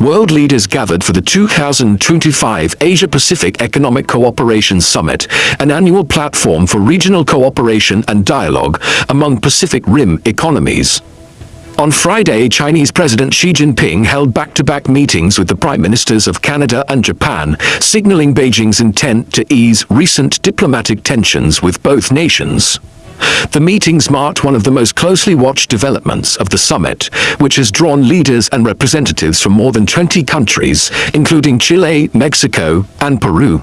world leaders gathered for the 2025 Asia-Pacific Economic Cooperation Summit, an annual platform for regional cooperation and dialogue among Pacific Rim economies. On Friday, Chinese President Xi Jinping held back-to-back meetings with the Prime Ministers of Canada and Japan, signaling Beijing's intent to ease recent diplomatic tensions with both nations. The meetings marked one of the most closely watched developments of the summit, which has drawn leaders and representatives from more than 20 countries, including Chile, Mexico, and Peru.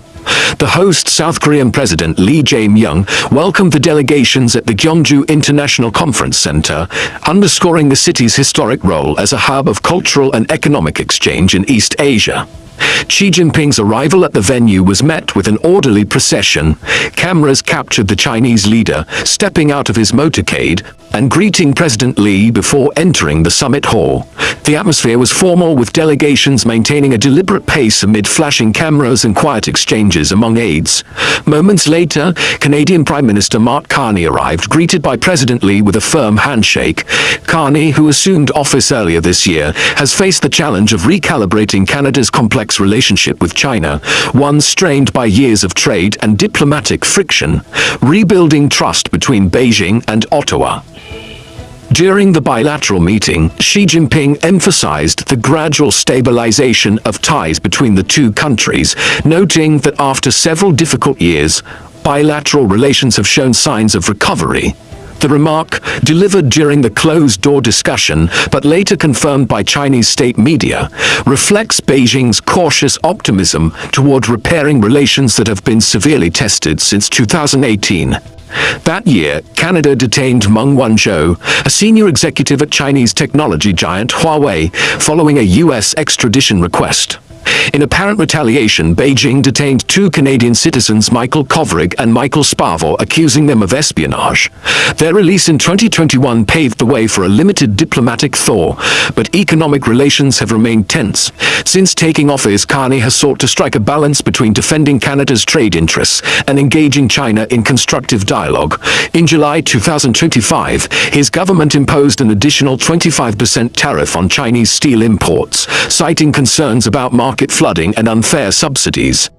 The host, South Korean President Lee Jae-myung, welcomed the delegations at the Gyeongju International Conference Center, underscoring the city's historic role as a hub of cultural and economic exchange in East Asia. Xi Jinping's arrival at the venue was met with an orderly procession. Cameras captured the Chinese leader stepping out of his motorcade and greeting President Lee before entering the summit hall. The atmosphere was formal, with delegations maintaining a deliberate pace amid flashing cameras and quiet exchanges among aides. Moments later, Canadian Prime Minister Mark Carney arrived, greeted by President Lee with a firm handshake. Carney, who assumed office earlier this year, has faced the challenge of recalibrating Canada's complex relationship with China, one strained by years of trade and diplomatic friction, rebuilding trust between Beijing and Ottawa. During the bilateral meeting, Xi Jinping emphasized the gradual stabilization of ties between the two countries, noting that after several difficult years, bilateral relations have shown signs of recovery. The remark, delivered during the closed-door discussion but later confirmed by Chinese state media, reflects Beijing's cautious optimism toward repairing relations that have been severely tested since 2018. That year, Canada detained Meng Wanzhou, a senior executive at Chinese technology giant Huawei, following a U.S. extradition request. In apparent retaliation, Beijing detained two Canadian citizens, Michael Kovrig and Michael Spavor, accusing them of espionage. Their release in 2021 paved the way for a limited diplomatic thaw, but economic relations have remained tense. Since taking office, Carney has sought to strike a balance between defending Canada's trade interests and engaging China in constructive dialogue. In July 2025, his government imposed an additional 25% tariff on Chinese steel imports, citing concerns about market flooding and unfair subsidies.